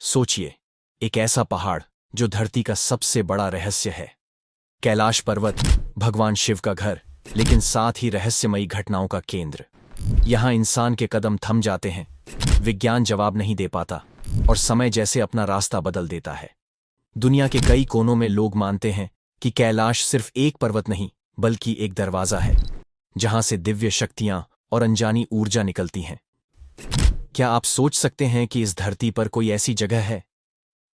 सोचिए, एक ऐसा पहाड़ जो धरती का सबसे बड़ा रहस्य है। कैलाश पर्वत, भगवान शिव का घर, लेकिन साथ ही रहस्यमयी घटनाओं का केंद्र। यहां इंसान के कदम थम जाते हैं, विज्ञान जवाब नहीं दे पाता और समय जैसे अपना रास्ता बदल देता है। दुनिया के कई कोनों में लोग मानते हैं कि कैलाश सिर्फ एक पर्वत नहीं, बल्कि एक दरवाजा है, जहां से दिव्य शक्तियां और अनजानी ऊर्जा निकलती हैं। क्या आप सोच सकते हैं कि इस धरती पर कोई ऐसी जगह है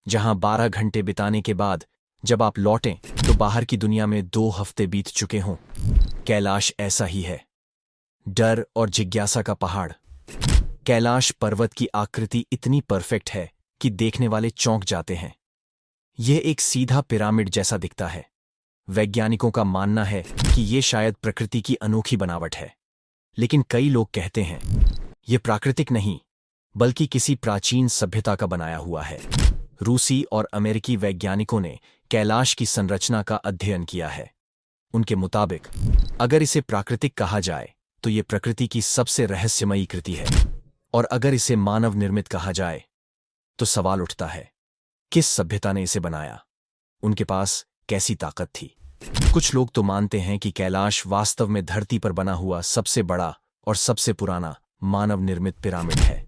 जहां 12 घंटे बिताने के बाद जब आप लौटें तो बाहर की दुनिया में 2 हफ्ते बीत चुके हों? कैलाश ऐसा ही है। डर और जिज्ञासा का पहाड़। कैलाश पर्वत की आकृति इतनी परफेक्ट है कि देखने वाले चौंक जाते हैं। यह एक सीधा पिरामिड जैसा दिखता है। वैज्ञानिकों का मानना है कि यह शायद प्रकृति की अनोखी बनावट है, लेकिन कई लोग कहते हैं यह प्राकृतिक नहीं, बल्कि किसी प्राचीन सभ्यता का बनाया हुआ है। रूसी और अमेरिकी वैज्ञानिकों ने कैलाश की संरचना का अध्ययन किया है। उनके मुताबिक अगर इसे प्राकृतिक कहा जाए तो यह प्रकृति की सबसे रहस्यमयी कृति है, और अगर इसे मानव निर्मित कहा जाए तो सवाल उठता है, किस सभ्यता ने इसे बनाया? उनके पास कैसी ताकत थी? कुछ लोग तो मानते हैं कि कैलाश वास्तव में धरती पर बना हुआ सबसे बड़ा और सबसे पुराना मानव निर्मित पिरामिड है।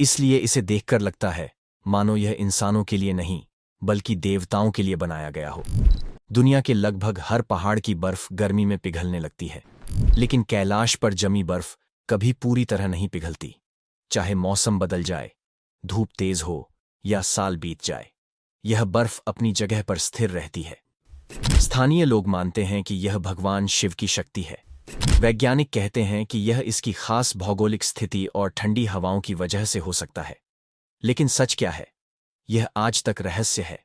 इसलिए इसे देखकर लगता है मानो यह इंसानों के लिए नहीं, बल्कि देवताओं के लिए बनाया गया हो। दुनिया के लगभग हर पहाड़ की बर्फ गर्मी में पिघलने लगती है, लेकिन कैलाश पर जमी बर्फ कभी पूरी तरह नहीं पिघलती। चाहे मौसम बदल जाए, धूप तेज हो या साल बीत जाए, यह बर्फ अपनी जगह पर स्थिर रहती है। स्थानीय लोग मानते हैं कि यह भगवान शिव की शक्ति है। वैज्ञानिक कहते हैं कि यह इसकी खास भौगोलिक स्थिति और ठंडी हवाओं की वजह से हो सकता है। लेकिन सच क्या है, यह आज तक रहस्य है।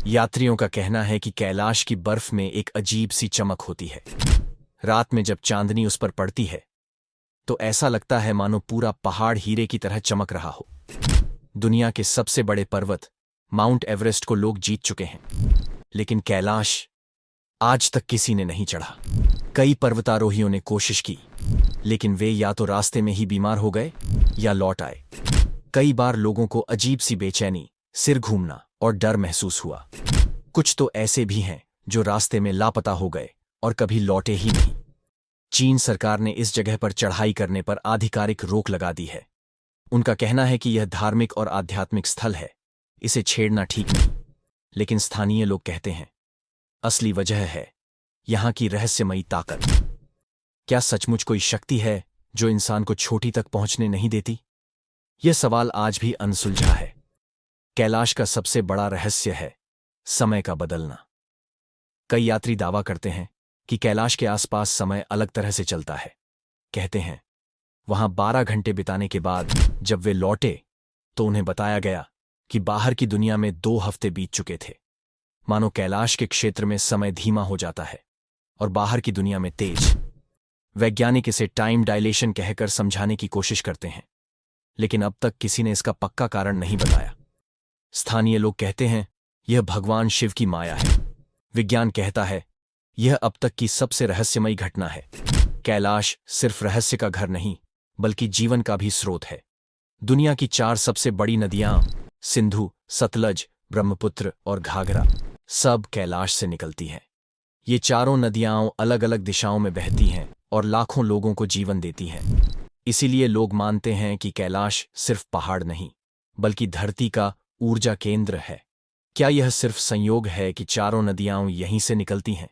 यात्रियों का कहना है कि कैलाश की बर्फ में एक अजीब सी चमक होती है। रात में जब चांदनी उस पर पड़ती है तो ऐसा लगता है मानो पूरा पहाड़ हीरे की तरह चमक रहा हो। दुनिया के सबसे बड़े पर्वत माउंट एवरेस्ट को लोग जीत चुके हैं, लेकिन कैलाश आज तक किसी ने नहीं चढ़ा। कई पर्वतारोहियों ने कोशिश की, लेकिन वे या तो रास्ते में ही बीमार हो गए या लौट आए। कई बार लोगों को अजीब सी बेचैनी, सिर घूमना और डर महसूस हुआ। कुछ तो ऐसे भी हैं जो रास्ते में लापता हो गए और कभी लौटे ही नहीं। चीन सरकार ने इस जगह पर चढ़ाई करने पर आधिकारिक रोक लगा दी है। उनका कहना है कि यह धार्मिक और आध्यात्मिक स्थल है, इसे छेड़ना ठीक नहीं। लेकिन स्थानीय लोग कहते हैं असली वजह है यहां की रहस्यमयी ताकत। क्या सचमुच कोई शक्ति है जो इंसान को चोटी तक पहुंचने नहीं देती? यह सवाल आज भी अनसुलझा है। कैलाश का सबसे बड़ा रहस्य है समय का बदलना। कई यात्री दावा करते हैं कि कैलाश के आसपास समय अलग तरह से चलता है। कहते हैं वहां 12 घंटे बिताने के बाद जब वे लौटे तो उन्हें बताया गया कि बाहर की दुनिया में 2 हफ्ते बीत चुके थे। मानो कैलाश के क्षेत्र में समय धीमा हो जाता है और बाहर की दुनिया में तेज। वैज्ञानिक इसे टाइम डायलेशन कहकर समझाने की कोशिश करते हैं, लेकिन अब तक किसी ने इसका पक्का कारण नहीं बताया। स्थानीय लोग कहते हैं यह भगवान शिव की माया है। विज्ञान कहता है यह अब तक की सबसे रहस्यमयी घटना है। कैलाश सिर्फ रहस्य का घर नहीं, बल्कि जीवन का भी स्रोत है। दुनिया की 4 सबसे बड़ी नदियां सिंधु, सतलज, ब्रह्मपुत्र और घाघरा सब कैलाश से निकलती हैं। ये चारों नदियां अलग अलग दिशाओं में बहती हैं और लाखों लोगों को जीवन देती हैं। इसीलिए लोग मानते हैं कि कैलाश सिर्फ पहाड़ नहीं, बल्कि धरती का ऊर्जा केंद्र है। क्या यह सिर्फ संयोग है कि चारों नदियां यहीं से निकलती हैं,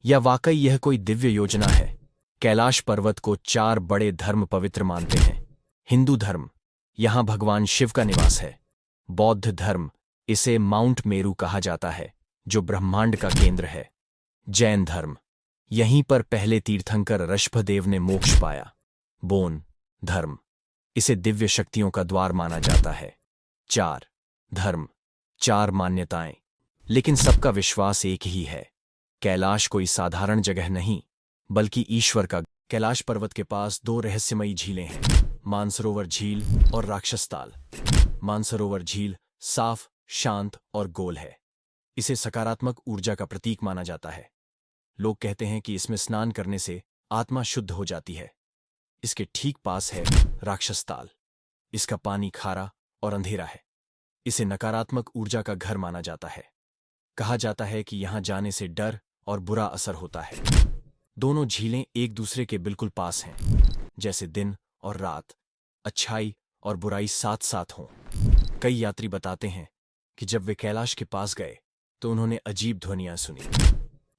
या वाकई यह कोई दिव्य योजना है? कैलाश पर्वत को 4 बड़े धर्म पवित्र मानते हैं। हिंदू धर्म, यहां भगवान शिव का निवास है। बौद्ध धर्म, इसे माउंट मेरू कहा जाता है, जो ब्रह्मांड का केंद्र है। जैन धर्म, यहीं पर पहले तीर्थंकर ऋषभदेव ने मोक्ष पाया। बौद्ध धर्म, इसे दिव्य शक्तियों का द्वार माना जाता है। 4 धर्म, 4 मान्यताएं, लेकिन सबका विश्वास एक ही है, कैलाश कोई साधारण जगह नहीं, बल्कि ईश्वर का। कैलाश पर्वत के पास 2 रहस्यमयी झीलें हैं, मानसरोवर झील और राक्षसताल। मानसरोवर झील साफ, शांत और गोल है। इसे सकारात्मक ऊर्जा का प्रतीक माना जाता है। लोग कहते हैं कि इसमें स्नान करने से आत्मा शुद्ध हो जाती है। इसके ठीक पास है राक्षसताल। इसका पानी खारा और अंधेरा है। इसे नकारात्मक ऊर्जा का घर माना जाता है। कहा जाता है कि यहां जाने से डर और बुरा असर होता है। दोनों झीलें एक दूसरे के बिल्कुल पास हैं, जैसे दिन और रात, अच्छाई और बुराई साथ साथ हों। कई यात्री बताते हैं कि जब वे कैलाश के पास गए तो उन्होंने अजीब ध्वनियां सुनी।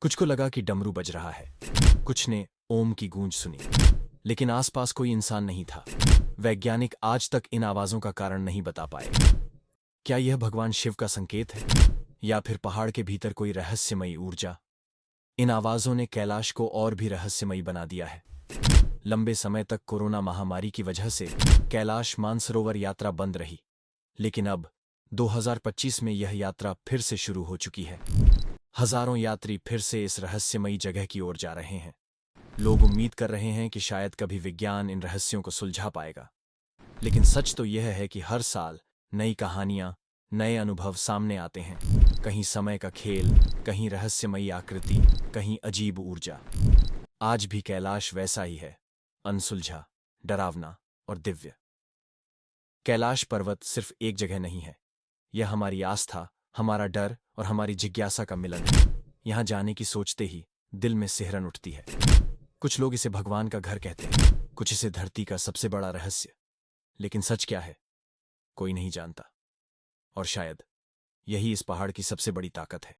कुछ को लगा कि डमरू बज रहा है, कुछ ने ओम की गूंज सुनी, लेकिन आसपास कोई इंसान नहीं था। वैज्ञानिक आज तक इन आवाजों का कारण नहीं बता पाए। क्या यह भगवान शिव का संकेत है, या फिर पहाड़ के भीतर कोई रहस्यमयी ऊर्जा? इन आवाजों ने कैलाश को और भी रहस्यमयी बना दिया है। लंबे समय तक कोरोना महामारी की वजह से कैलाश मानसरोवर यात्रा बंद रही, लेकिन अब 2025 में यह यात्रा फिर से शुरू हो चुकी है। हजारों यात्री फिर से इस रहस्यमयी जगह की ओर जा रहे हैं। लोग उम्मीद कर रहे हैं कि शायद कभी विज्ञान इन रहस्यों को सुलझा पाएगा। लेकिन सच तो यह है कि हर साल नई कहानियां, नए अनुभव सामने आते हैं। कहीं समय का खेल, कहीं रहस्यमयी आकृति, कहीं अजीब ऊर्जा। आज भी कैलाश वैसा ही है, अनसुलझा, डरावना और दिव्य। कैलाश पर्वत सिर्फ एक जगह नहीं है, यह हमारी आस्था, हमारा डर और हमारी जिज्ञासा का मिलन है। यहां जाने की सोचते ही दिल में सिहरन उठती है। कुछ लोग इसे भगवान का घर कहते हैं, कुछ इसे धरती का सबसे बड़ा रहस्य। लेकिन सच क्या है, कोई नहीं जानता। और शायद यही इस पहाड़ की सबसे बड़ी ताकत है।